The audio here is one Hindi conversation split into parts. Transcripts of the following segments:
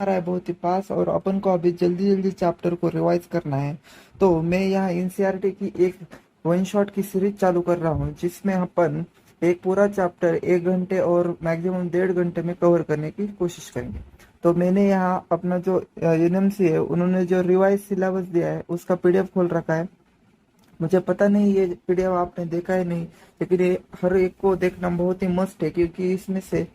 आ रहा है बहुत ही पास और अपन को अभी जल्दी जल्दी चैप्टर को रिवाइज करना है। तो मैं यहाँ एनसीईआरटी की एक वन शॉट की सीरीज चालू कर रहा हूँ जिसमें अपन एक पूरा चैप्टर 1 घंटे और मैक्सिमम 1.5 घंटे में कवर करने की कोशिश करेंगे। तो मैंने यहाँ अपना जो एनएमसी है उन्होंने जो रिवाइज सिलेबस दिया है उसका पीडीएफ खोल रखा है। मुझे पता नहीं ये पीडीएफ आपने देखा है नहीं, लेकिन ये हर एक को देखना बहुत ही मस्त है क्योंकि इसमें से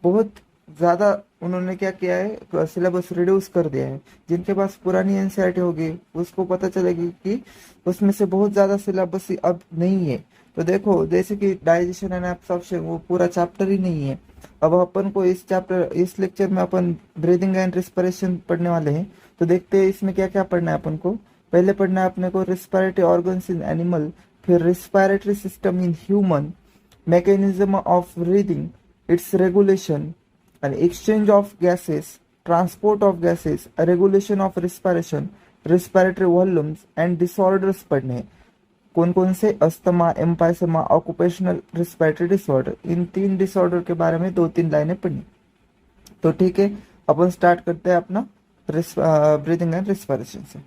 बहुत ज्यादा उन्होंने क्या किया है, सिलेबस रिड्यूस कर दिया है। जिनके पास पुरानी एनसीईआरटी होगी उसको पता चलेगी कि उसमें से बहुत ज्यादा सिलेबस अब नहीं है। तो देखो जैसे कि डाइजेशन एंड एब्सॉर्प्शन वो पूरा चैप्टर ही नहीं है। अब अपन को इस लेक्चर में अपन ब्रीदिंग एंड रिस्पिरेशन पढ़ने वाले हैं। तो देखते हैं इसमें क्या क्या पढ़ना है अपन को। पहले पढ़ना है अपने को रिस्पिरेटरी ऑर्गन्स इन एनिमल, फिर respiratory system in human, mechanism of breathing, its regulation, and exchange of gases, transport of gases, a regulation of respiration, respiratory volumes and disorders पढ़ने हैं। कौन कौन से? Asthma, emphysema, occupational respiratory disorder. इन 3 डिसऑर्डर के बारे में 2-3 लाइनें पढ़नी। तो ठीक है, अपन स्टार्ट करते हैं अपना ब्रीदिंग एंड रिस्पिरेशन से।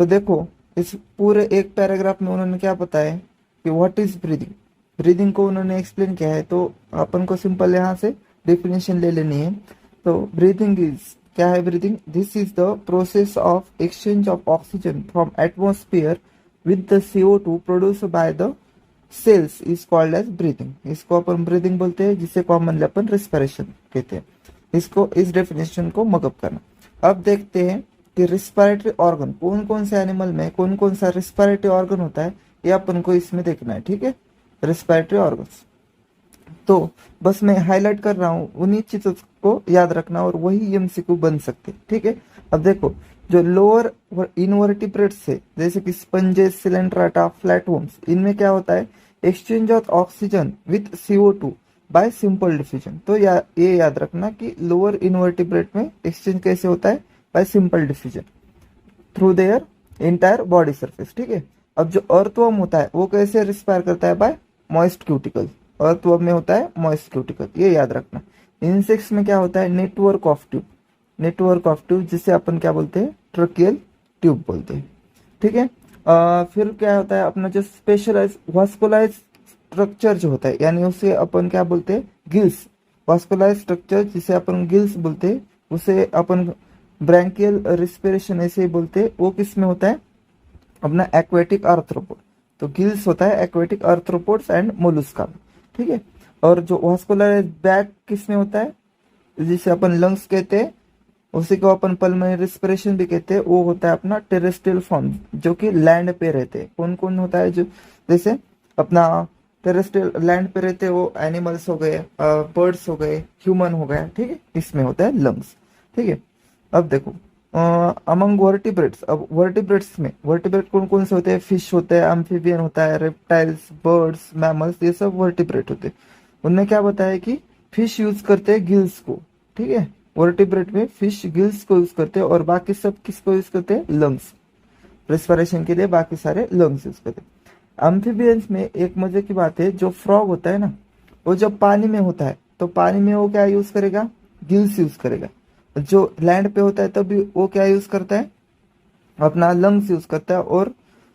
तो देखो इस पूरे एक पैराग्राफ में उन्होंने क्या बताया कि व्हाट इज ब्रीदिंग। ब्रीदिंग को उन्होंने एक्सप्लेन किया है। तो अपन को सिंपल यहाँ से डेफिनेशन ले लेनी है। तो ब्रीदिंग इज क्या है? Breathing this is the process of exchange of oxygen from atmosphere with the CO2 produce by the cells is called as breathing. इसको अपन ब्रीदिंग बोलते हैं, जिसे कॉमनली अपन रिस्पिरेशन कहते हैं। इसको इस डेफिनेशन को मगअप करना। अब देखते हैं कि रिस्पिरेटरी ऑर्गन कौन कौन से एनिमल में कौन कौन सा रिस्पिरेटरी ऑर्गन होता है, ये अपन को इसमें देखना है। ठीक है, रिस्पिरेटरी ऑर्गन्स। तो बस मैं हाईलाइट कर रहा हूँ, उन्हीं चीजों को याद रखना और वही एमसीक्यू बन सकते। ठीक है, अब देखो जो लोअर इनवर्टिब्रेट्स है जैसे कि स्पंजेस, सिलेंट्राटा, फ्लैटवर्म्स, इनमें क्या होता है? Exchange of oxygen with CO2 bye simple diffusion. तो ये याद रखना कि लोअर इनवर्टिब्रेट में एक्सचेंज कैसे होता है? Bye simple diffusion through their entire body surface. ठीक है, अब जो अर्थवर्म होता है वो कैसे रिस्पायर करता है? Bye moist cuticle. अर्थवर्म में होता है मॉइस्ट क्यूटिकल, ये याद रखना। इंसेक्ट्स में क्या होता है? Network of tube. Network of tube जिसे अपन क्या बोलते हैं? ट्रकियल ट्यूब बोलते हैं। ठीक है, फिर क्या होता है अपना जो स्पेशलाइज वास्कुलाइज स्ट्रक्चर जो होता है, यानी उसे अपन क्या बोलते हैं? गिल्स। वास्कुलाइज स्ट्रक्चर जिसे अपन गिल्स बोलते हैं उसे अपन ब्रैंकियल रिस्पिरेशन ऐसे ही बोलते हैं। वो किस में होता है? अपना एक्वेटिक आर्थ्रोपोड। तो गिल्स होता है एक्वेटिक आर्थ्रोपोड्स एंड मोलुस्का में। ठीक है, और जो वास्कुलर बैक किस में होता है? जिसे अपन लंग्स कहते हैं, उसी को अपन पल्मोनरी रिस्पिरेशन भी कहते हैं। वो होता है अपना टेरेस्ट्रियल फॉर्म जो कि लैंड पे रहते हैं। कौन कौन होता है? जो जैसे अपना टेरेस्ट्रियल लैंड पे रहते हैं वो एनिमल्स हो गए, बर्ड्स हो गए, ह्यूमन हो गया। ठीक है, इसमें होता है लंग्स। ठीक है, अब देखो अमंग वर्टिब्रेट्स। अब वर्टिब्रेट कौन कौन से होते हैं? फिश होते हैं, एम्फीबियन होता है, रेप्टाइल्स, बर्ड्स, मैमल्स, ये सब वर्टिब्रेट होते हैं। उनने क्या बताया कि फिश यूज करते हैं गिल्स को। ठीक है, वर्टिब्रेट में फिश गिल्स को यूज करते हैं और बाकी सब किसको यूज करते हैं? लंग्स। रेस्पिरेशन के लिए बाकी सारे लंग्स यूज करते हैं। एम्फीबियंस में एक मजे की बात है, जो फ्रॉग होता है ना, वो जब पानी में होता है तो पानी में वो क्या यूज करेगा? गिल्स यूज करेगा। जो लैंड पे होता है तब भी वो क्या यूज करता है? अपना लंग्स यूज करता है। और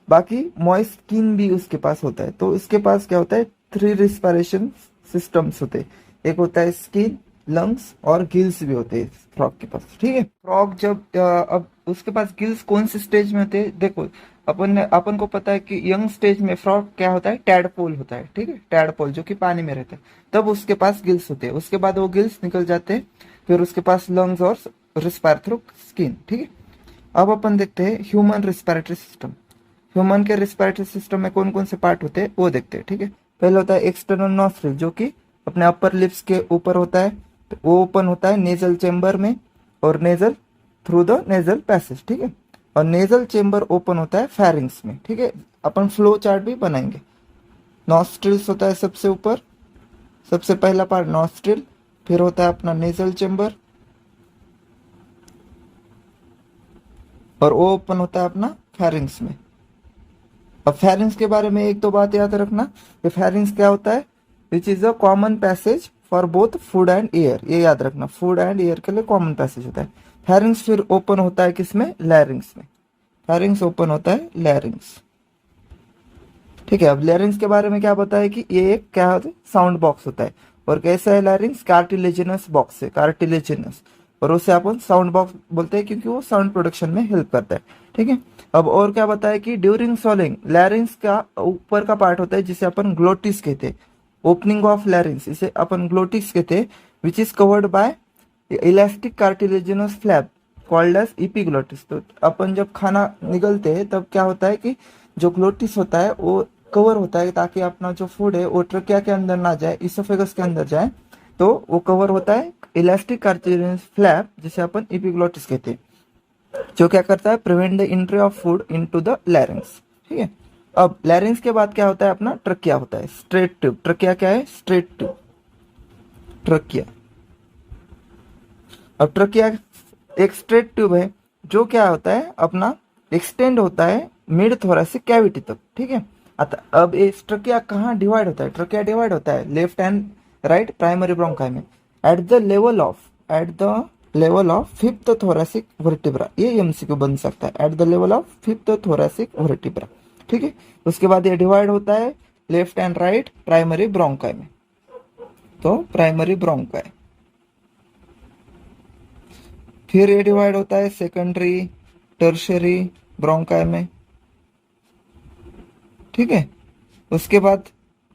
बाकी मॉइस्ट स्किन भी उसके पास होता है। तो इसके पास क्या होता है? 3 रिस्पिरेशन सिस्टम्स होते हैं। एक होता है स्किन, लंग्स और गिल्स भी होते हैं फ्रॉग के पास। ठीक है, फ्रॉग जब अब उसके पास गिल्स कौन से स्टेज में होते हैं? देखो अपन को पता है कि यंग स्टेज में फ्रॉग क्या होता है? टैडपोल होता है। ठीक है, टैडपोल जो कि पानी में रहता है, तब उसके पास गिल्स होते हैं। उसके बाद वो गिल्स निकल जाते हैं, फिर उसके पास लंग्स और रिस्पायर थ्रू स्किन। ठीक है, अब अपन देखते हैं ह्यूमन रिस्पिरेटरी सिस्टम। ह्यूमन के रिस्पिरेटरी सिस्टम में कौन कौन से पार्ट होते हैं वो देखते हैं। ठीक है, पहले होता है एक्सटर्नल नॉस्ट्रिल जो कि अपने अपर लिप्स के ऊपर होता है। वो ओपन होता है नेजल चेम्बर में और nasal through the nasal passage. ठीक है, और नेजल चेम्बर ओपन होता है फेरिंग्स में। ठीक है, अपन फ्लो चार्ट भी बनाएंगे। नॉस्ट्रिल्स होता है सबसे ऊपर, सबसे पहला पार्ट नॉस्ट्रिल, फिर होता है अपना नेजल चेम्बर और वो ओपन होता है अपना फेरिंग्स में। अब फेरिंग्स के बारे में एक दो बात याद रखना कि फेरिंग्स क्या होता है? Which is a common passage for both food and air, ये याद रखना, फूड एंड एयर के लिए कॉमन पैसेज होता है। फेरिंग्स फिर ओपन होता है किसमें, लैरिंग्स में, फेरिंग्स ओपन होता है लैरिंग्स। ठीक है, अब लैरिंग्स के बारे में क्या पता है कि ये एक क्या होता है, साउंड बॉक्स होता है। और कैसा है लैरिंग्स, कार्टिलेजिनस बॉक्स है, कार्टिलेजिनस, और उसे अपन साउंड बॉक्स बोलते हैं क्योंकि वो साउंड प्रोडक्शन में हेल्प करता है। ठीक है, अब और क्या बताया कि ड्यूरिंग सॉलिंग लैरिंग्स का ऊपर का पार्ट होता है जिसे अपन ग्लोटिस कहते हैं, ओपनिंग ऑफ लैरिंग्स इसे अपन ग्लोटिस कहते हैं, which is covered by elastic cartilaginous flap called as epiglottis. तो अपन जब खाना निगलते हैं तब क्या होता है कि जो ग्लोटिस होता है वो कवर होता है ताकि अपना जो फूड है वो ट्रकिया के अंदर ना जाए, इसोफेगस के अंदर जाए, तो वो कवर होता है इलास्टिक कार्टिलेजिनस फ्लैप जिसे अपन इपीग्लोटिस कहते हैं, जो क्या करता है, prevent the entry of food into the larynx. ठीक है, अब लैरिंग्स के बाद क्या होता है, अपना ट्रकिया होता है, स्ट्रेट ट्यूब। ट्रकिया क्या है, स्ट्रेट ट्यूब, ट्रकिया। अब ट्रकिया एक स्ट्रेट ट्यूब है जो क्या होता है, अपना एक्सटेंड होता है मिड थोरेसिक कैविटी तक। ठीक है, अब ये ट्रकिया कहाँ डिवाइड होता है, ट्रकिया डिवाइड होता है left and right primary bronchi में, at the level of fifth thoracic vertebra. ये एमसीक्यू बन सकता है, at the level of fifth thoracic vertebra. ठीक है, उसके बाद ये डिवाइड होता है left and right primary bronchi में, तो प्राइमरी ब्रोंकाई। फिर ये डिवाइड होता है सेकेंडरी टर्शरी ब्रोंकाई में। ठीक है, उसके बाद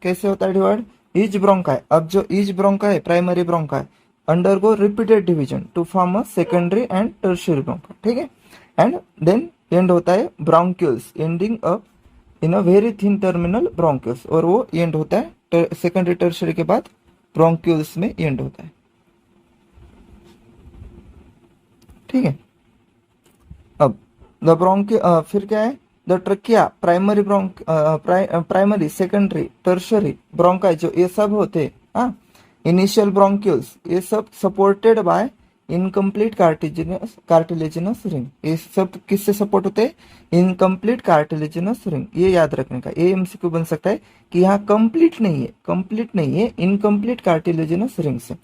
कैसे होता है डिवाइड, ईच ब्रोंकाई, अब जो each bronchi primary bronchi undergo repeated division to form a secondary and tertiary bronchi. ठीक है, एंड देन एंड होता है bronchioles ending up in a very thin terminal bronchioles, और वो एंड होता है सेकेंडरी टर्शियरी के बाद ब्रोंक्यूल्स में एंड होता है। ठीक है, अब द ब्रोंक्यू फिर क्या है, the trachea primary primary secondary tertiary bronchi जो ये सब होते हैं, इनिशियल ब्रोंक्यूल्स, ये सब supported by incomplete cartilaginous ring. ये सब किससे सपोर्ट होते हैं, इनकम्प्लीट कार्टिलेजिनस रिंग। ये याद रखने का, ये एमसीक्यू बन सकता है कि यहाँ कंप्लीट नहीं है, इनकम्प्लीट कार्टिलेजिनस रिंग से।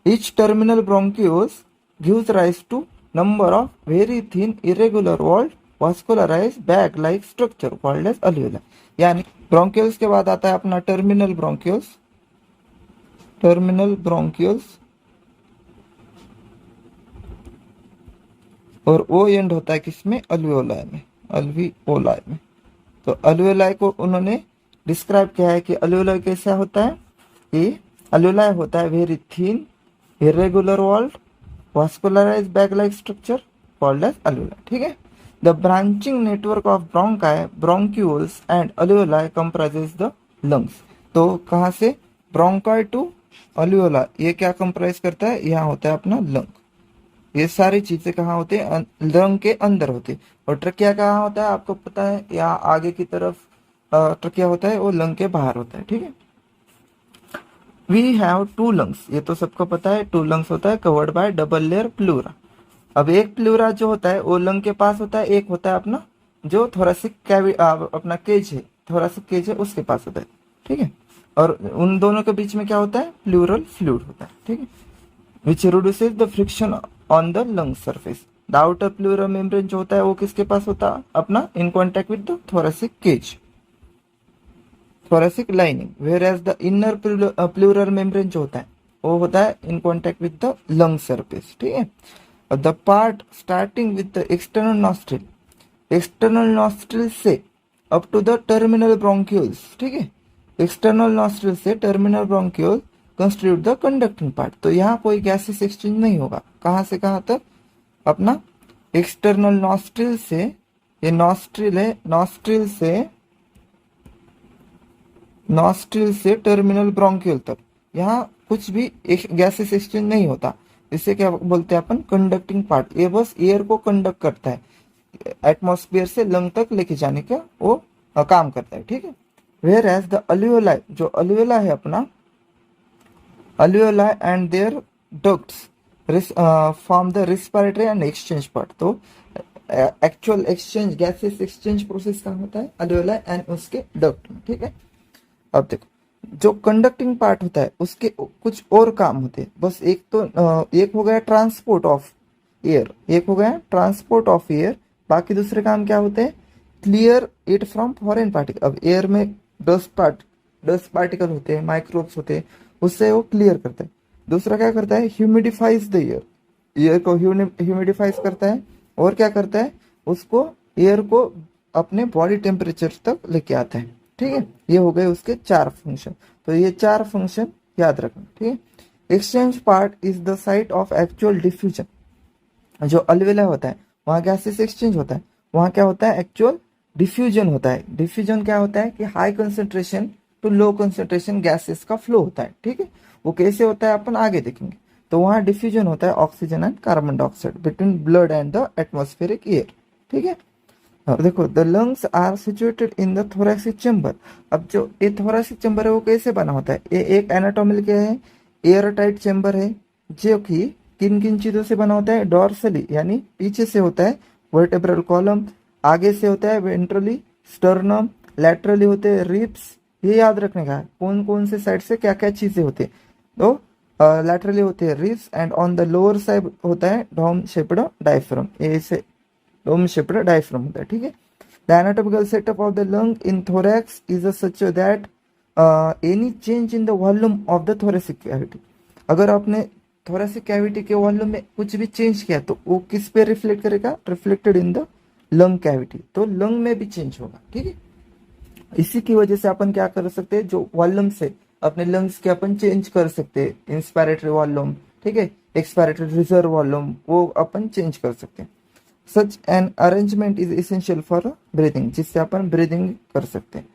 Each terminal bronchioles gives rise to number of very thin irregular walled vascularized bag like structure called as alveoli. यानी ब्रोंक्यूल्स के बाद आता है अपना टर्मिनल ब्रोंक्यूल्स, और वो एंड होता है किसमें, अल्वियोलाई में, तो अल्वियोलाई को उन्होंने डिस्क्राइब किया है कि अल्वियोलाई कैसा होता है, कि अल्वियोलाई होता है very thin irregular walled vascularized bag like structure called as alveoli. ठीक है, the branching network of bronchi, bronchioles and alveoli comprises the lungs. तो कहाँ से, ब्रोंकाई टू अल्वियोला, ये क्या कंप्राइज करता है, यहाँ होता है अपना लंग। ये सारी चीजें कहाँ होते हैं, लंग के अंदर होते हैं। और ट्रकिया कहाँ होता है, आपको पता है, यहाँ आगे की तरफ ट्रकिया होता है, वो लंग के बाहर होता है। ठीक है, वी हैव टू लंग्स, ये तो सबको पता है, टू लंग्स होता है covered by double layer pleura. अब एक प्लूरा जो होता है वो लंग के पास होता है, एक होता है अपना जो थोरेसिक अपना केज है, थोरेसिक केज है उसके पास होता है। ठीक है, और उन दोनों के बीच में क्या होता है, प्लूरल फ्लूइड होता है। ठीक है, which reduces the friction on the lung surface. The outer pleural membrane जो होता है वो किसके पास होता है, अपना in contact with the thoracic cage, thoracic lining, where as the inner pleural membrane जो होता है वो होता है in contact with the lung surface. ठीक है, the part starting with the external nostril से up to the terminal bronchioles. ठीक है, एक्सटर्नल नॉस्ट्रिल से terminal bronchiole constitute the conducting part. तो यहाँ कोई गैसेस एक्सचेंज नहीं होगा, कहाँ से कहाँ तक, अपना एक्सटर्नल नॉस्ट्रिल से, ये नॉस्ट्रिल है, नॉस्ट्रिल से टर्मिनल ब्रोंक्यूल तक, यहाँ कुछ भी गैसेस एक्सचेंज नहीं होता। इसे क्या बोलते हैं अपन, कंडक्टिंग पार्ट। ये बस एयर को कंडक्ट करता है, एटमॉस्फेयर से लंग तक लेके जाने का वो काम करता है। ठीक है, वेयर एज द अल्वियोलाई, जो अल्वियोला है अपना, alveoli and their ducts form the respiratory and exchange part. तो actual exchange, gases exchange process कहाँ होता है, अल्वियोलाई एंड उसके डक्ट में। ठीक है, अब देखो, जो कंडक्टिंग पार्ट होता है उसके कुछ और काम होते हैं। बस एक तो एक हो गया ट्रांसपोर्ट ऑफ एयर, एक हो गया ट्रांसपोर्ट ऑफ एयर, बाकी दूसरे काम क्या होते हैं, clear it from foreign particle. अब एयर में डस्ट पार्टिकल होते हैं, माइक्रोब्स होते हैं, उससे वो क्लियर करता है। दूसरा क्या करता है, ह्यूमिडिफाइज द एयर, एयर को ह्यूमिडिफाइज करता है। और क्या करता है, उसको एयर को अपने बॉडी टेम्परेचर तक लेके आता है। ठीक है, ये हो गए उसके 4 फंक्शन। तो ये 4 फंक्शन याद रखना। ठीक है, exchange part is the site of actual diffusion. जो अलवेला होता है वहाँ गैसेस एक्सचेंज होता है, वहाँ क्या होता है, एक्चुअल डिफ्यूजन होता है। डिफ्यूजन क्या होता है कि high concentration to low concentration gases का फ्लो होता है। ठीक है, वो कैसे होता है अपन आगे देखेंगे। तो वहाँ डिफ्यूजन होता है oxygen and carbon dioxide between blood and the atmospheric air. ठीक है, अब देखो the lungs are situated in the thoracic chamber. अब जो ये थोरैसिक चैम्बर है वो कैसे बना होता है, ये एक एनाटोमिकल क्या है, एयर टाइट चैम्बर है, जो कि किन किन चीजों से बना होता है, डॉर्सली यानी पीछे से होता है वर्टेब्रल कॉलम, आगे से होता है वेंट्रली स्टर्नम, लैटरली होते हैं रिब्स। ये याद रखने का है कौन कौन से साइड से क्या क्या चीजें होती है। तो लैटरली होते हैं ribs and on the lower side होता है डोम शेप्ड डायफ्राम, ऐसे डोम शेप्ड डायफ्राम होता है। ठीक है, the anatomical setup of the lung in thorax is such that any change in the volume of the thoracic cavity. अगर आपने थोरेसिक कैविटी के वॉल्यूम में कुछ भी चेंज किया तो वो किस पे रिफ्लेक्ट करेगा, reflected in the lung cavity, तो लंग में भी चेंज होगा। ठीक है, इसी की वजह से अपन क्या कर सकते हैं, जो वॉल्यूम से अपने लंग्स के अपन चेंज कर सकते हैं, इंस्पायरेटरी वॉल्यूम, ठीक है, एक्सपायरेटरी रिजर्व वॉल्यूम, वो अपन चेंज कर सकते हैं। Such an arrangement is essential for breathing, जिससे अपन ब्रीदिंग कर सकते हैं।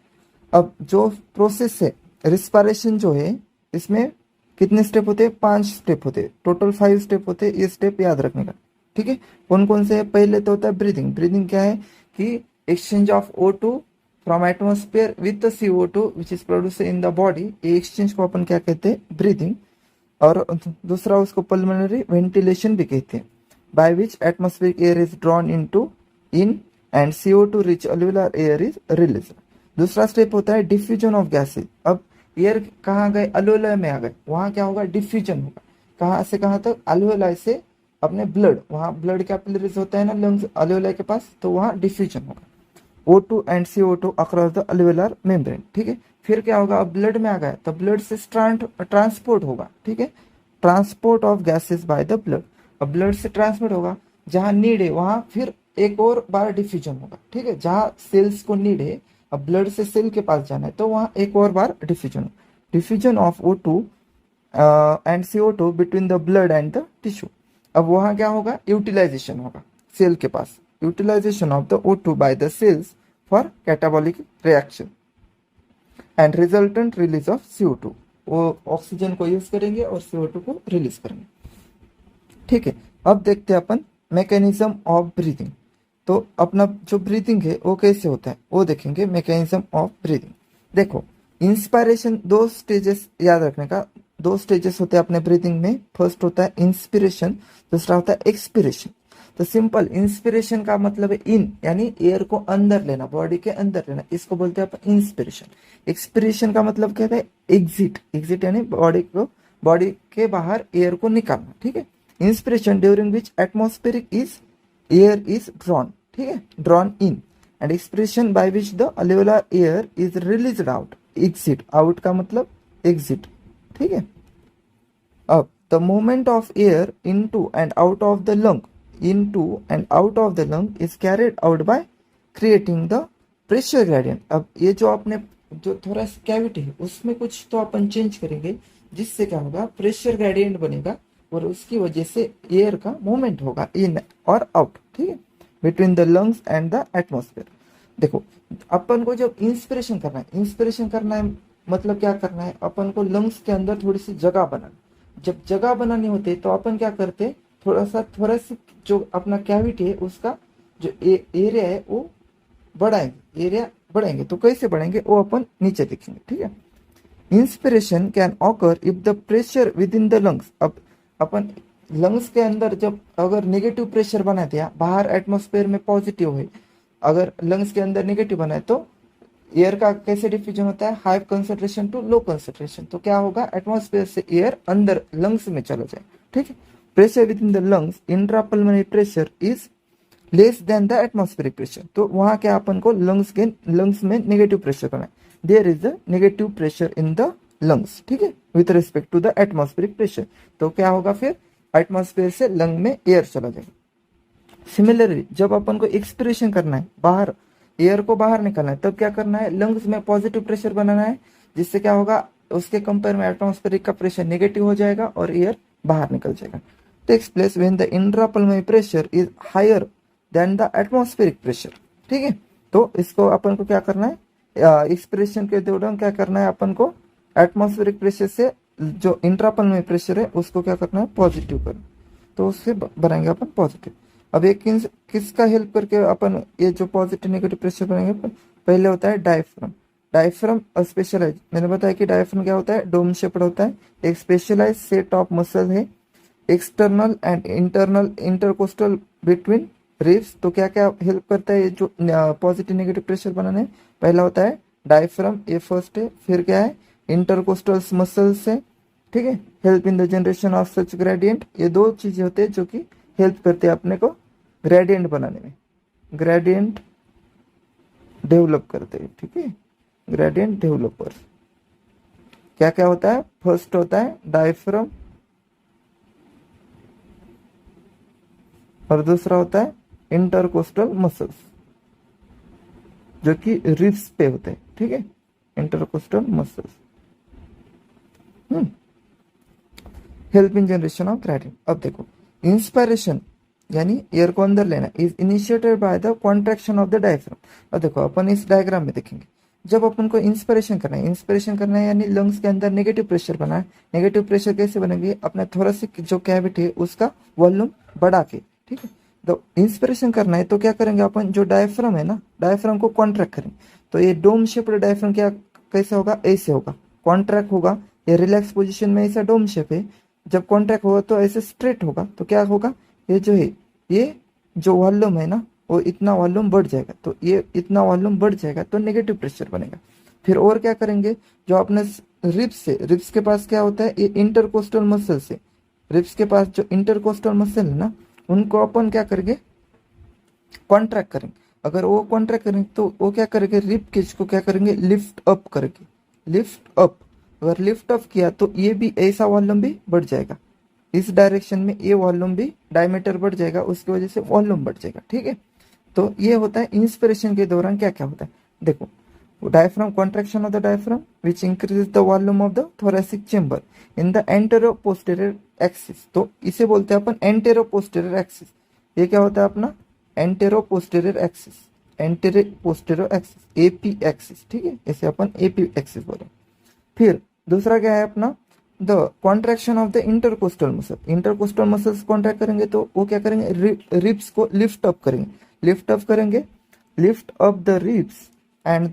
अब जो प्रोसेस है रिस्पायरेशन जो है, इसमें कितने स्टेप होते हैं, 5 स्टेप होते हैं, टोटल 5 स्टेप होते हैं। ये स्टेप याद रखने का। ठीक है, कौन कौन से है, पहले तो होता है ब्रीदिंग। ब्रीदिंग क्या है कि exchange of O2 from atmosphere with CO2 which is produce in the body. ये एक्सचेंज को अपन क्या कहते हैं, ब्रीदिंग। और दूसरा उसको पल्मोनरी वेंटिलेशन भी कहते हैं, by which atmospheric air is drawn into in and CO2 rich alveolar air is release. दूसरा स्टेप होता है डिफ्यूजन ऑफ गैसेज। अब एयर कहाँ गए, अल्वेलाई में आ गए, वहां क्या होगा, डिफ्यूजन होगा। कहाँ से कहाँ तक, अल्वेलाई से अपने ब्लड, वहां ब्लड कैपिलरीज होता है ना लंग्स अल्वेलाई के पास, तो वहां डिफ्यूजन होगा। O2 and CO2 across the alveolar membrane. ठीक है, फिर क्या होगा, अब ब्लड में आ गया तो ब्लड से ट्रांसपोर्ट होगा। ठीक है, transport of gases by the blood. अब ब्लड से ट्रांसपोर्ट होगा, जहां नीड है वहां फिर एक और बार डिफ्यूजन होगा। ठीक है, जहां सेल्स को नीड है, अब ब्लड से सेल के पास जाना है तो वहां एक और बार diffusion. Diffusion of O2 and CO2 between the blood and the tissue. अब वहां क्या होगा, यूटिलाइजेशन होगा सेल के पास, utilization of the O2 by the cells for catabolic reaction and resultant release of CO2। वो ऑक्सीजन को यूज करेंगे और CO2 को रिलीज करेंगे। ठीक है, अब देखते हैं अपन मैकेनिज्म ऑफ ब्रीदिंग। तो अपना जो ब्रीदिंग है वो कैसे होता है वो देखेंगे, मैकेनिज्म ऑफ ब्रीदिंग। देखो, इंस्पायरेशन 2 स्टेजेस याद रखने का, 2 स्टेजेस होते हैं अपने ब्रीदिंग में। फर्स्ट होता है इंस्पिरेशन, दूसरा होता है एक्सपिरेशन। तो सिंपल इंस्पिरेशन का मतलब है इन, यानी एयर को अंदर लेना, बॉडी के अंदर लेना, इसको बोलते हैं अपन इंस्पिरेशन। एक्सपिरेशन का मतलब क्या है, एग्जिट। एग्जिट यानी बॉडी के बाहर एयर को निकालना। ठीक है, inspiration during which atmospheric is air is drawn, ठीक है, drawn in, and expression by which the alveolar air is released out. Exit, out का मतलब एग्जिट। ठीक है, अब the movement of air into and out of the lung, into and out of the lung is carried out by creating the pressure gradient. अब ये जो आपने जो थोड़ा कैविटी है उसमें कुछ तो अपन चेंज करेंगे, जिससे क्या होगा, प्रेशर ग्रेडियंट बनेगा और उसकी वजह से एयर का मूवमेंट होगा इन और आउट। ठीक है, between the lungs and the atmosphere. देखो, अपन को जब इंस्पिरेशन करना है, इंस्पिरेशन करना है मतलब क्या करना है, अपन को लंग्स के अंदर थोड़ी सी जगह बनानी। जब जगह बनानी होती है तो अपन क्या करते, थोड़ा सा जो अपना कैविटी है उसका जो एरिया है वो बढ़ाएंगे, एरिया बढ़ाएंगे। तो कैसे बढ़ाएंगे वो अपन नीचे देखेंगे। ठीक है, inspiration can occur if the pressure with in the lungs. अब अपन लंग्स के अंदर जब अगर नेगेटिव प्रेशर बना दिया, बाहर एटमॉस्फेयर में पॉजिटिव है, अगर लंग्स के अंदर नेगेटिव बना है तो एयर का कैसे डिफ्यूजन होता है, high concentration to low concentration. तो क्या होगा, एटमॉस्फेयर से एयर अंदर लंग्स में चला जाए, ठीक है। Pressure with in the lungs, intrapulmonary pressure is less than the atmospheric pressure. तो वहां क्या अपन को लंग्स में नेगेटिव प्रेशर करना है, there is the negative pressure in the lungs, ठीक है, with respect to the atmospheric pressure. तो क्या होगा फिर, एटमॉस्फेयर से लंग में एयर चला जाएगा। सिमिलरली जब अपन को एक्सपिरेशन करना है, बाहर एयर को बाहर निकालना है, तब क्या करना है, लंग्स में पॉजिटिव प्रेशर बनाना है, जिससे क्या होगा, उसके कंपेयर में एटमॉस्फेरिक का प्रेशर नेगेटिव हो जाएगा और एयर बाहर निकल जाएगा। Takes place when the intrapulmonary pressure is higher than the atmospheric pressure, ठीक है। तो इसको अपन को क्या करना है, एक्सपिरेशन के दौरान क्या करना है, अपन को एटमॉस्फेरिक प्रेशर से जो इंट्रापल्मोनरी प्रेशर है उसको क्या करना है, पॉजिटिव करना। तो उससे बनाएंगे अपन पॉजिटिव। अब एक किसका हेल्प करके अपन ये जो पॉजिटिव नेगेटिव प्रेशर बनाएंगे, पहले होता है डायफ्राम। डायफ्राम स्पेशलाइज, मैंने बताया कि डायफ्राम क्या होता है, डोम शेप्ड होता है, एक स्पेशलाइज सेट ऑफ मसल है, external and internal intercostal between ribs. तो क्या क्या हेल्प करता है ये जो पॉजिटिव नेगेटिव प्रेशर बनाने, पहला होता है डायफ्राम, ये फर्स्ट है, फिर क्या है, इंटरकोस्टल मसल्स है, ठीक है, help in the generation of such gradient. ये दो चीजें होते हैं जो कि हेल्प करते हैं अपने को ग्रेडियंट बनाने में, ग्रेडियंट डेवलप करते हैं, ठीक है, ग्रेडियंट डेवलपर्स। क्या क्या होता है, फर्स्ट होता है डायफ्राम और दूसरा होता है इंटरकोस्टल मसल्स जो कि रिब्स पे होते हैं, ठीक है, intercostal muscles help in generation of gradient. अब देखो, इंस्पायरेशन यानी एयर को अंदर लेना is initiated by the contraction of the diaphragm. अब देखो अपन इस डायग्राम में देखेंगे, जब अपन को इंस्पिरेशन करना है यानी लंग्स के अंदर नेगेटिव प्रेशर बना है। नेगेटिव प्रेशर कैसे बनेंगे, अपने थोरेसिक जो कैविटी है उसका वॉल्यूम बढ़ा के, ठीक है। तो इंस्पिरेशन करना है तो क्या करेंगे अपन, जो डायफ्राम है ना, डायफ्राम को कॉन्ट्रैक्ट करेंगे। तो ये डोम शेप्ड डायफ्राम क्या कैसे होगा, ऐसे होगा, कॉन्ट्रैक्ट होगा। ये रिलैक्स पोजिशन में ऐसा डोम शेप है, जब कॉन्ट्रैक्ट होगा तो ऐसे स्ट्रेट होगा। तो क्या होगा, ये जो है, ये जो वॉल्यूम है ना, वो इतना वॉल्यूम बढ़ जाएगा। तो ये इतना वॉल्यूम बढ़ जाएगा तो नेगेटिव प्रेशर बनेगा। फिर और क्या करेंगे, जो अपने रिब्स के पास क्या होता है, ये इंटरकोस्टल मसल से, रिब्स के पास जो इंटरकोस्टल मसल है ना, उनको अपन क्या करेंगे, कॉन्ट्रैक्ट करेंगे। अगर वो कॉन्ट्रैक्ट करेंगे तो वो क्या करेंगे, रिब केज को क्या करेंगे, लिफ्ट अप करेंगे, लिफ्ट अप। अगर लिफ्ट अप किया तो ये भी ऐसा वॉल्यूम भी बढ़ जाएगा, इस डायरेक्शन में ये वॉल्यूम भी डायमीटर बढ़ जाएगा, उसकी वजह से वॉल्यूम बढ़ जाएगा, ठीक है। तो ये होता है इंस्पिरेशन के दौरान क्या क्या होता है। देखो, diaphragm, contraction of the diaphragm which increase the volume of the thoracic chamber in the antero posterior axis. तो इसे बोलते हैं अपन एंटेरो पोस्टीरियर एक्सिस। ये क्या होता है अपना antero posterior axis, antero posterior axis, AP axis, ठीक है, इसे अपन एपी एक्सिस बोले। फिर दूसरा क्या है अपना, the contraction of the intercostal muscle. Intercostal muscles contract करेंगे तो वो क्या करेंगे, रिब्स को लिफ्ट अप करेंगे, लिफ्ट अप करेंगे, lift up the ribs and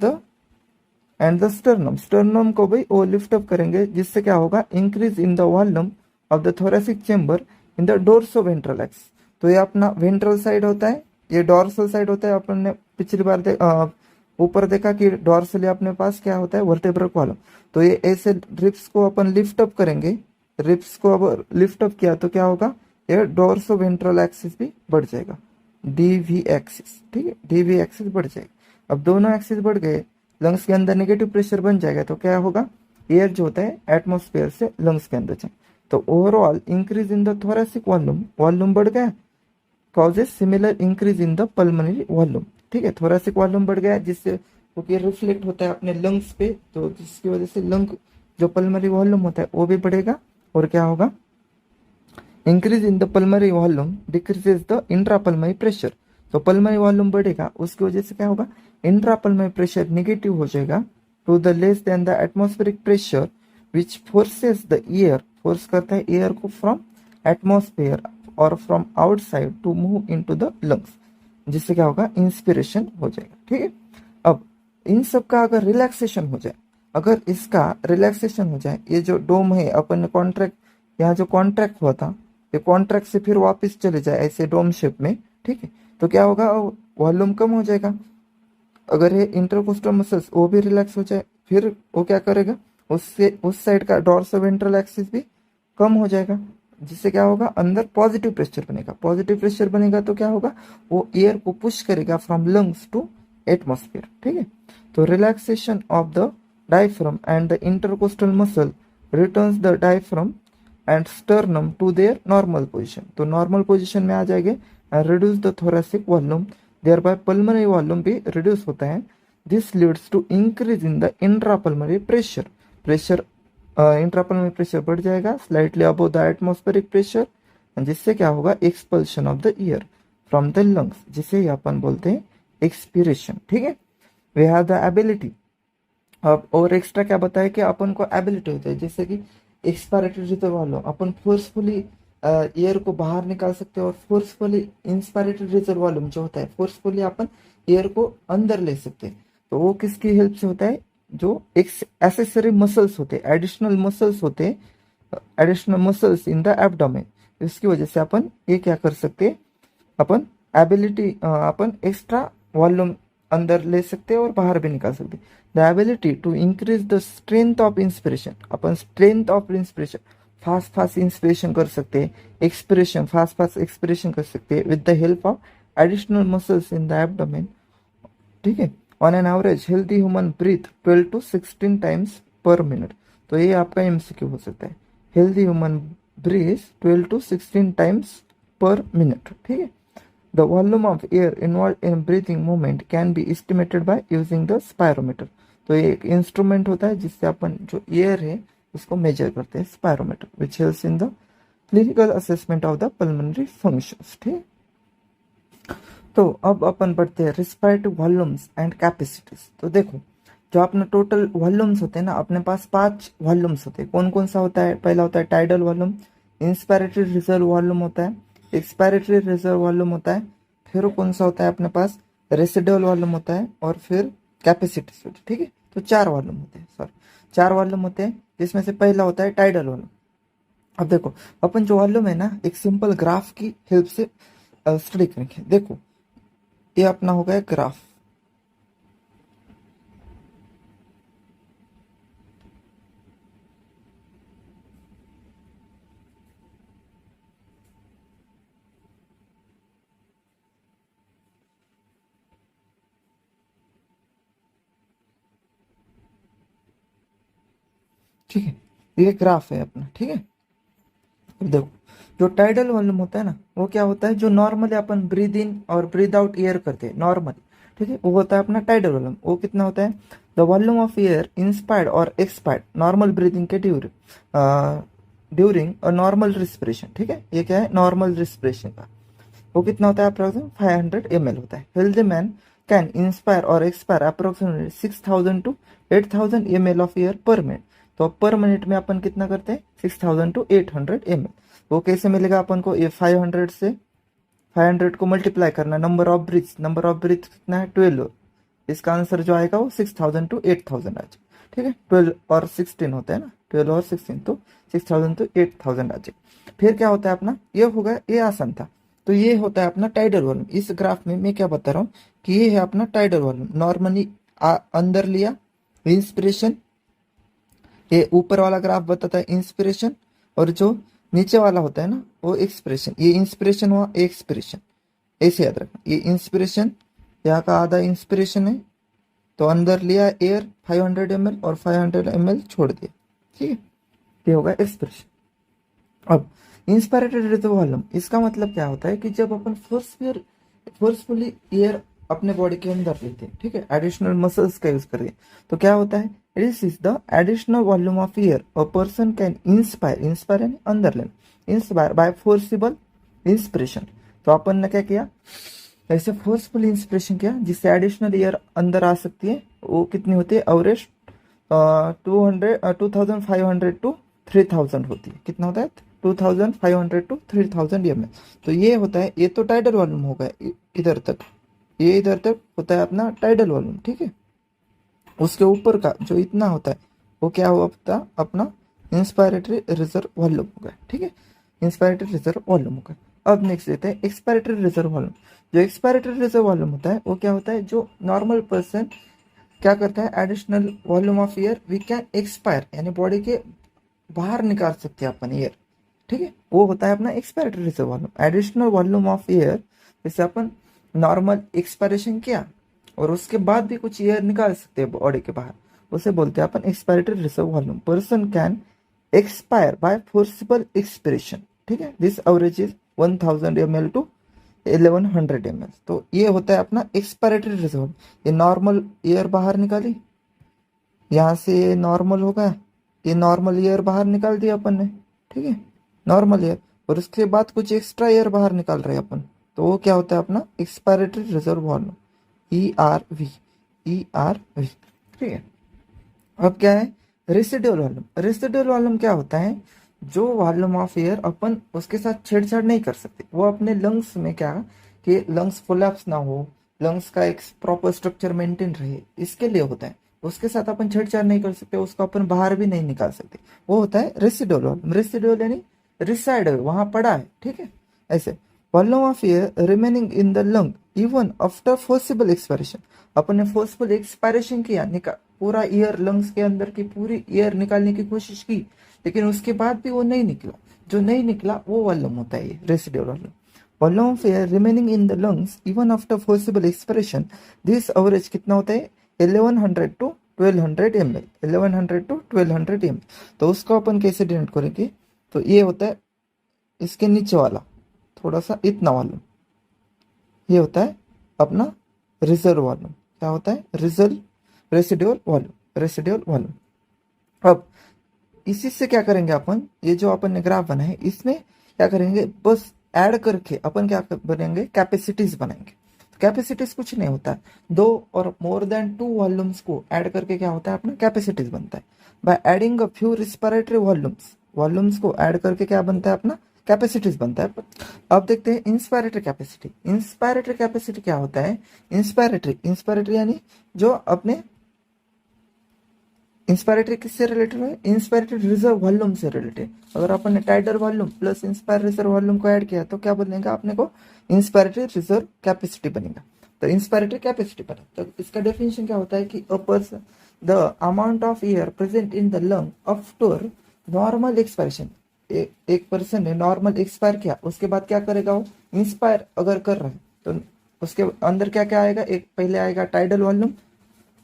the sternum, sternum को भी वो लिफ्ट अप करेंगे, जिससे क्या होगा, increase in the volume of the thoracic chamber in the dorso ventral axis. तो ये अपना वेंट्रल साइड होता है, ये डॉर्सल साइड होता है। अपन ने पिछली बार ऊपर देखा कि डॉर्सली अपने पास क्या होता है, वर्टेब्रल कॉलम। तो ये ऐसे रिब्स को अपन लिफ्ट अप करेंगे, रिब्स को अब लिफ्ट अप किया तो क्या होगा, ये डोर्सो वेंट्रल एक्सिस भी बढ़ जाएगा, डीवी एक्सिस, ठीक है, डीवी एक्सिस बढ़ जाएगा। अब दोनों एक्सिस बढ़ गए, लंग्स के अंदर नेगेटिव प्रेशर बन जाएगा, तो क्या होगा, एयर जो होता है एटमॉस्फेयर से लंग्स के अंदर जाए। तो overall increase in the thoracic volume, volume बढ़ गया, causes similar increase in the pulmonary volume, ठीक है। थोरेसिक वॉल्यूम बढ़ गया जिससे क्योंकि रिफ्लेक्ट होता है अपने लंग्स पे, तो जिसकी वजह से लंग जो पल्मोनरी वॉल्यूम होता है वो भी बढ़ेगा। और क्या होगा, increase in the pulmonary volume decreases the intrapulmonary pressure. तो पल्मोनरी वॉल्यूम बढ़ेगा, उसकी वजह से क्या होगा, इंट्रापल्मोनरी प्रेशर नेगेटिव हो जाएगा to the less than the atmospheric pressure which forces the air, force करता है एयर को फ्रॉम एटमॉस्फेयर और from outside to move into the lungs, जिससे क्या होगा, इंस्पिरेशन हो जाएगा, ठीक है। अब इन सब का अगर रिलैक्सेशन हो जाए, अगर इसका रिलैक्सेशन हो जाए, ये जो डोम है अपन ने कॉन्ट्रैक्ट, यहाँ जो कॉन्ट्रैक्ट हुआ था, ये कॉन्ट्रैक्ट से फिर वापस चले जाए ऐसे डोम शेप में, ठीक है, तो क्या होगा, वॉल्यूम कम हो जाएगा। अगर ये इंटरकोस्टल मसल्स वो भी रिलैक्स हो जाए, फिर वो क्या करेगा, उससे उस साइड का डॉर्सोवेंट्रल एक्सिस भी कम हो जाएगा, जिससे क्या होगा, अंदर पॉजिटिव प्रेशर बनेगा। पॉजिटिव प्रेशर बनेगा तो क्या होगा, वो एयर को पुश करेगा फ्रॉम लंग्स टू एटमॉस्फेयर। ठीक है, तो relaxation of the diaphragm and the intercostal muscle returns the diaphragm and sternum to their normal position. तो नॉर्मल पोजिशन में आ जाएंगे and reduce the thoracic volume, thereby pulmonary volume भी रिड्यूस होता है। This leads to increase in the intrapulmonary pressure. Pressure intrapulmonary pressure बढ़ जाएगा slightly above the atmospheric pressure, जिससे क्या होगा, expulsion of the air from the lungs, जिसे अपन बोलते हैं एक्सपीरेशन। ठीक है, वी हैव द एबिलिटी। अब और एक्स्ट्रा क्या बताया कि अपन को एबिलिटी होती है, जैसे कि एक्सपायरेटरी रिजर्व वॉल्यूम, अपन फोर्सफुली एयर को बाहर निकाल सकते हैं, और फोर्सफुली इंस्पायरेटरी रिजर्व वॉल्यूम जो होता है, फोर्सफुली अपन एयर को अंदर ले सकते हैं। तो वो किसकी हेल्प से होता है, जो एक्सेसरी मसल्स होते हैं, एडिशनल मसल्स होते हैं, additional muscles in the abdomen, इसकी वजह से अपन ये क्या कर सकते हैं, अपन एबिलिटी, अपन एक्स्ट्रा वॉल्यूम अंदर ले सकते हैं और बाहर भी निकाल सकते हैं। The ability to increase the strength of inspiration, अपन strength of inspiration, fast fast inspiration कर सकते हैं, एक्सपिरेशन फास्ट फास्ट एक्सपिरेशन कर सकते हैं with the help of additional muscles in the abdomen. ठीक है, on an average healthy human breathe 12 to 16 times per minute. तो ये आपका एमसीक्यू हो सकता है, healthy human breathe 12 to 16 times per minute. ठीक है, the volume of air involve in breathing movement can be estimated by using the spirometer. तो ये एक इंस्ट्रूमेंट होता है जिससे अपन जो एयर है उसको मेजर करते हैं, spirometer, which helps in the clinical assessment of the pulmonary functions. ठीक, तो अब अपन पढ़ते हैं रिस्पिरेटरी वॉल्यूम्स एंड कैपेसिटीज। तो देखो, जो अपना टोटल वॉल्यूम्स होते हैं ना, अपने पास 5 वॉल्यूम्स होते हैं। कौन कौन सा होता है, पहला होता है tidal volume, inspiratory reserve volume होता है, एक्सपायरेटरी रिजर्व वॉल्यूम होता है, फिर कौन सा होता है अपने पास, रेसिडुअल वॉल्यूम होता है, और फिर कैपेसिटीज होती है। ठीक है, तो 4 वॉल्यूम होते हैं, सॉरी 4 वॉल्यूम होते हैं, जिसमें से पहला होता है टाइडल वॉल्यूम। अब देखो, अपन जो वॉल्यूम है ना, एक सिंपल ग्राफ की हेल्प से स्टडी करेंगे। देखो, ये अपना हो गया ग्राफ। ठीक है, ये ग्राफ है अपना। ठीक है, अब देखो, जो टाइडल वॉल्यूम होता है ना, वो क्या होता है, जो नॉर्मली अपन ब्रीद इन और ब्रीद आउट एयर करते हैं नॉर्मली। ठीक है, वो होता है अपना टाइडल वॉल्यूम। वो कितना होता है, the volume of air inspired और एक्सपायर्ड नॉर्मल ब्रीदिंग के ड्यूरिंग अ नॉर्मल रिस्पिरेशन। ठीक है, ये क्या है, नॉर्मल रिस्पिरेशन का वो कितना होता है, अप्रोक्सीमेट 500 ml होता है। हेल्दी मैन कैन इंस्पायर और expire approximately 6000 to 8000 ml of air पर मिनट। तो पर मिनट में अपन कितना करते हैं, 6000 to 800 ml। वो कैसे मिलेगा अपन को, ये 500 से 500 को मल्टीप्लाई करना, number of breaths, number of breath कितना है, 12। इसका आंसर जो आएगा वो 6000 to 8000 आ जाए। ठीक है, 12 और 16 होता है ना, 12 और 16, तो 6000 to 8000 आ जाए। फिर क्या होता है अपना, ये होगा, ये आसान था। तो ये होता है अपना टाइडल वॉल्यूम। इस ग्राफ में मैं क्या बता रहा हूँ कि ये है अपना टाइडल वॉल्यूम। नॉर्मली अंदर लिया इंस्पिरेशन, ये ऊपर वाला ग्राफ बताता है इंस्पिरेशन, और जो नीचे वाला होता है ना वो एक्सप्रेशन। ये इंस्पिरेशन हुआ, एक्सप्रेशन, ऐसे याद रखना। ये इंस्पिरेशन, यहाँ का आधा इंस्पिरेशन है, तो अंदर लिया एयर 500 ml और 500 ml छोड़ दिया। ठीक है, ये होगा एक्सप्रेशन। अब इंस्पायरेटरी रिजर्व वॉल्यूम, इसका मतलब क्या होता है कि जब अपन फोर्सफुली एयर अपने बॉडी के अंदर लेते हैं, ठीक है, एडिशनल मसल्स का यूज करके, तो क्या होता है, this is the additional volume of air a person can inspire, inspire यानी अंदर लेना, इंस्पायर बाय फोर्सिबल इंस्पिरेशन। तो अपन ने क्या किया, ऐसे फोर्सफुल इंस्पिरेशन किया जिससे एडिशनल एयर अंदर आ सकती है। वो कितनी होती है, एवरेज 2500 to 3000 होती है। कितना होता है, 2500 to 3000 ml। तो ये होता है, ये तो टाइडल वॉल्यूम होगा इधर तक, ये इधर तक होता है अपना टाइडल वॉल्यूम। ठीक है, उसके ऊपर का जो इतना होता है वो क्या होता, अपना इंस्पायरेटरी रिजर्व वॉल्यूम होगा। ठीक है, इंस्पायरेटरी रिजर्व वॉल्यूम होगा। अब नेक्स्ट देते हैं एक्सपायरेटरी रिजर्व वॉल्यूम। जो एक्सपायरेटरी रिजर्व वॉल्यूम होता है वो क्या होता है, जो नॉर्मल पर्सन क्या करता है, additional volume of air we can expire, यानी बॉडी के बाहर निकाल सकते हैं अपन एयर, ठीक है, वो होता है अपना expiratory reserve volume. Additional volume of air, जैसे अपन नॉर्मल एक्सपायरेशन किया और उसके बाद भी कुछ एयर निकाल सकते हैं बॉडी के बाहर, उसे बोलते हैं अपन expiratory reserve volume. Person can expire by forcible expiration, ठीक है, this average is 1000 ml to 1100 ml। तो ये होता है अपना एक्सपायरेटरी रिजर्व। ये नॉर्मल एयर बाहर निकाली, यहाँ से ये नॉर्मल होगा, ये नॉर्मल एयर बाहर निकाल दिया अपन ने, ठीक है, नॉर्मल एयर, और उसके बाद कुछ एक्स्ट्रा एयर बाहर निकाल रहे हैं अपन, तो वो क्या होता है अपना expiratory reserve volume, ERV, ERV, ठीक है। अब क्या है रेसिडुअल वॉल्यूम। रेसिडुअल वॉल्यूम क्या होता है, जो वॉल्यूम ऑफ एयर अपन उसके साथ छेड़छाड़ नहीं कर सकते, वो अपने लंग्स में क्या कि लंग्स कोलैप्स ना हो, लंग्स का एक प्रॉपर स्ट्रक्चर मेंटेन रहे, इसके लिए होता है। उसके साथ अपन छेड़छाड़ नहीं कर सकते, उसको अपन बाहर भी नहीं निकाल सकते, वो होता है रेसिडुअल वॉल्यूम। रेसिडुअल यानी रिसाइड है, वहां पड़ा है, ठीक है। ऐसे volume of air remaining in the lung even after forcible expiration, अपन ने फोर्सफुल एक्सपायरेशन किया, पूरा एयर लंग्स के अंदर की पूरी एयर निकालने की कोशिश की, लेकिन उसके बाद भी वो नहीं निकला, जो नहीं निकला वो वॉल्यूम होता है residual volume. Volume of air remaining in the lungs even after forcible expiration, this average कितना होता है 1100 टू 1200 ml, 1100 टू 1200 ml। तो उसको अपन कैसे डिनोट करेंगे, तो ये होता है इसके नीचे वाला थोड़ा सा इतना वॉल्यूम, ये होता है अपना रिजर्व वॉल्यूम। क्या होता है रेसिडुअल वॉल्यूम, रेसिडुअल वॉल्यूम। अब इसी से क्या करेंगे अपन, ये जो अपन ने ग्राफ बनाए इसमें क्या करेंगे, बस ऐड करके अपन क्या बनेंगे, कैपेसिटीज बनाएंगे। कैपेसिटीज कुछ नहीं होता है, दो और मोर देन टू वॉल्यूम्स को ऐड करके क्या होता है अपना कैपेसिटीज बनता है। By adding a few respiratory volumes को ऐड करके क्या बनता है अपना कैपेसिटीज बनता है। अब देखते हैं इंस्पायरेटरी कैपेसिटी। इंस्पायरेटरी कैपेसिटी क्या होता है, इंस्पायरेटरी यानी जो अपने इंस्पायरेटरी किससे रिलेटेड है, इंस्पायरेटरी रिजर्व वॉल्यूम से रिलेटेड। अगर अपन ने tidal volume plus inspire reserve volume को ऐड किया तो क्या बनेगा अपने को, इंस्पायरेटरी रिजर्व कैपेसिटी बनेगा। तो इंस्पायरेटरी कैपेसिटी बना, तो इसका डेफिनेशन क्या होता है कि a person the amount of air present in the lung after normal expiration. एक पर्सन ने नॉर्मल एक्सपायर किया, उसके बाद क्या करेगा वो, इंस्पायर अगर कर रहा है तो उसके अंदर क्या क्या आएगा, एक पहले आएगा टाइडल वॉल्यूम,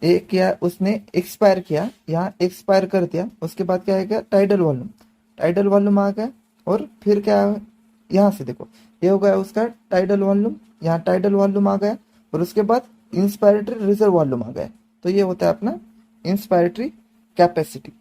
एक क्या उसने एक्सपायर किया, यहाँ एक्सपायर कर दिया, उसके बाद क्या आएगा टाइडल वॉल्यूम आ गया, और फिर क्या यहाँ से देखो ये हो गया उसका टाइडल वॉल्यूम, यहाँ टाइडल वॉल्यूम आ गया, और उसके बाद इंस्पायरेटरी रिजर्व वॉल्यूम आ गया। तो ये होता है अपना इंस्पायरेटरी कैपेसिटी।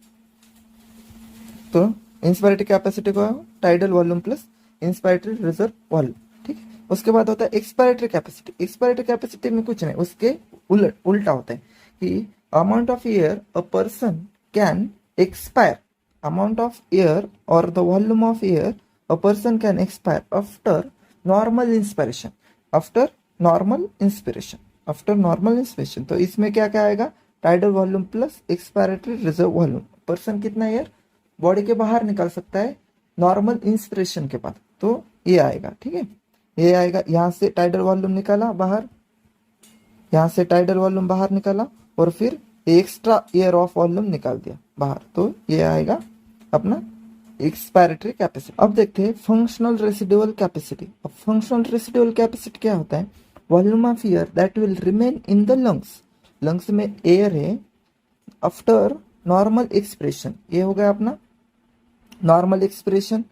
तो इंस्पायरेटरी कैपेसिटी को tidal volume plus inspiratory reserve volume, ठीक है। उसके बाद होता है एक्सपायरेटरी कैपेसिटी। एक्सपायरेटरी कैपेसिटी में कुछ नहीं, उसके उल्टा होता है कि amount of air a person can expire, amount of air और the volume of air a person can expire after normal inspiration, after normal inspiration. तो इसमें क्या क्या आएगा, tidal volume plus expiratory reserve volume. Person कितना एयर बॉडी के बाहर निकाल सकता है नॉर्मल इंस्पिरेशन के बाद, तो ये आएगा, ठीक है, ये आएगा। यहाँ से टाइडल वॉल्यूम निकाला बाहर, यहाँ से टाइडल वॉल्यूम बाहर निकाला, और फिर एक्स्ट्रा एयर ऑफ वॉल्यूम निकाल दिया बाहर, तो ये आएगा अपना एक्सपायरेटरी कैपेसिटी। अब देखते हैं फंक्शनल रेसिडुअल कैपेसिटी। अब फंक्शनल रेसिडुअल कैपेसिटी क्या होता है, volume of air that will remain in the lungs में एयर है आफ्टर नॉर्मल एक्सप्रेशन। ये हो गया अपना नॉर्मल एक्सप्रेशन,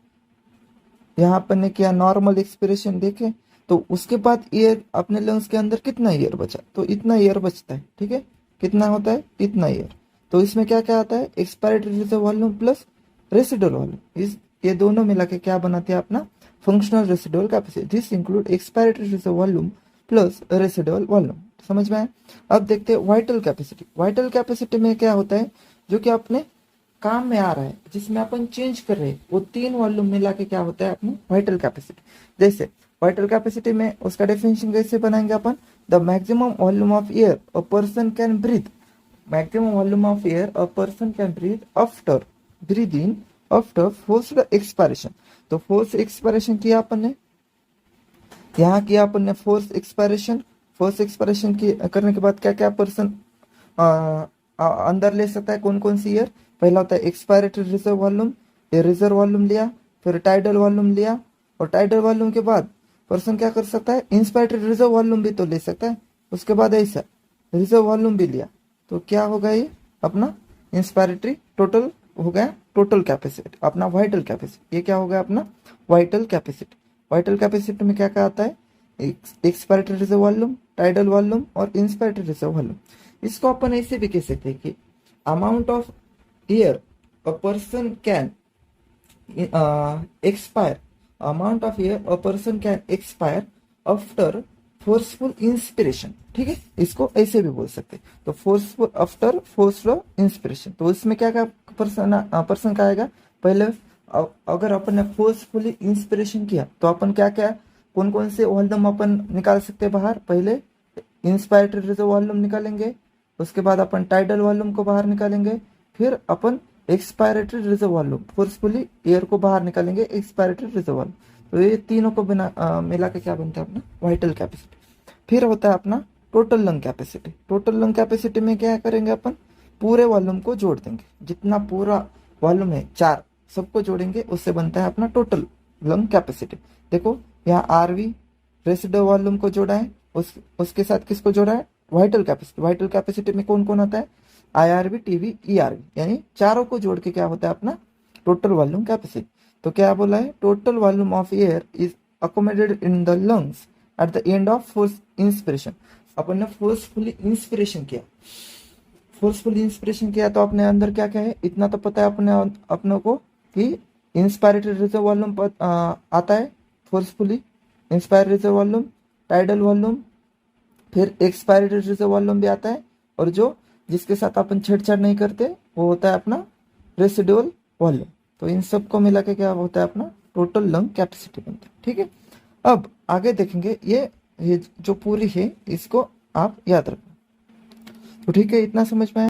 यहाँ पर ने किया नॉर्मल एक्सप्रेशन देखे, तो उसके बाद एयर अपने लंग्स के अंदर कितना एयर बचा, तो इतना एयर बचता है, ठीक है, कितना होता है इतना एयर। तो इसमें क्या क्या आता है, expiratory reserve volume plus residual volume, इस ये दोनों मिला के क्या बनाते हैं अपना functional residual capacity. This include expiratory reserve volume plus residual volume. समझ में आया। अब देखते हैं वाइटल कैपेसिटी। वाइटल कैपेसिटी में क्या होता है, जो कि अपने काम में आ रहा है, जिसमें अपन चेंज कर रहे हैं, वो तीन वॉल्यूम मिला के क्या होता है अपनी वाइटल कैपेसिटी। जैसे वाइटल कैपेसिटी में उसका डेफिनेशन कैसे बनाएंगे अपन, the maximum volume of air a person can breathe, maximum volume of air a person can breathe in after forced expiration. तो फोर्स एक्सपायरेशन किया अपन ने, यहाँ किया अपन ने फोर्स एक्सपायरेशन। फोर्स एक्सपायरेशन की करने के बाद क्या क्या पर्सन अंदर ले सकता है, कौन कौन सी एयर। पहला होता है एक्सपायरेटरी रिजर्व वॉल्यूम, ये रिजर्व वॉल्यूम लिया। फिर टाइडल वॉल्यूम लिया, और टाइडल वॉल्यूम के बाद पर्सन क्या कर सकता है, इंस्पायरेटरी रिजर्व वॉल्यूम भी तो ले सकता है। उसके बाद ऐसा रिजर्व वॉल्यूम भी लिया, तो क्या होगा ये अपना इंस्पायरेटरी टोटल हो गया, टोटल कैपेसिटी अपना वाइटल कैपेसिटी। ये क्या हो गया अपना वाइटल कैपेसिटी। वाइटल कैपेसिटी में क्या क्या आता है, expiratory reserve volume, tidal volume और इंस्पायरेटरी रिजर्व वॉल्यूम। इसको अपन ऐसे भी कह सकते हैं कि amount of air a person can expire, amount of air a person can expire after forceful inspiration। ठीक है, इसको ऐसे भी बोल सकते हैं। तो फोर्सफुल आफ्टर फोर्सफुल इंस्पिरेशन, तो इसमें क्या क्या पर्सन का आएगा। पहले अगर अपन ने फोर्सफुली इंस्पिरेशन किया तो अपन क्या क्या कौन कौन से वॉल्यूम अपन निकाल सकते हैं बाहर। पहले इंस्पायरेटरी रिजर्व वॉल्यूम निकालेंगे, उसके बाद अपन टाइडल वॉल्यूम को बाहर निकालेंगे, फिर अपन expiratory reserve volume forcefully air को बाहर निकालेंगे, एक्सपायरेटरी रिजर्व वॉल्यूम। तो ये तीनों को मिला के क्या बनता है अपना वाइटल कैपेसिटी। फिर होता है अपना total lung capacity. Total lung capacity में क्या करेंगे अपन, पूरे वॉल्यूम को जोड़ देंगे, जितना पूरा वॉल्यूम है 4 सबको जोड़ेंगे, उससे बनता है अपना टोटल लंग कैपेसिटी। देखो यहाँ आरवी रेसिडुअल वॉल्यूम को जोड़ा है, उसके साथ किसको जोड़ा है, वाइटल कैपेसिटी। वाइटल कैपेसिटी में कौन कौन आता है, आईआरवी, टीवी, ईआरवी, यानी चारों को जोड़ के क्या होता है अपना टोटल वॉल्यूम कैपेसिटी। तो क्या बोला है, total volume of air is accommodated in the lungs at the end of force inspiration. अपन ने फोर्सफुली इंस्पिरेशन किया, फोर्सफुली इंस्पिरेशन किया तो अपने अंदर क्या क्या है, इतना तो पता है अपने को कि इंस्पायरेटरी रिजर्व वॉल्यूम आता है, forcefully inspire reserve volume, tidal volume, फिर एक्सपायरेटरी रिजर्व वॉल्यूम भी आता है, और जो जिसके साथ अपन छेड़छाड़ नहीं करते वो होता है अपना रेसिडुअल वॉल्यूम। तो इन सब को मिला के क्या होता है अपना टोटल लंग कैपेसिटी बनता है। ठीक है, अब आगे देखेंगे ये जो पूरी है इसको आप याद रखना। तो ठीक है, इतना समझ में आया।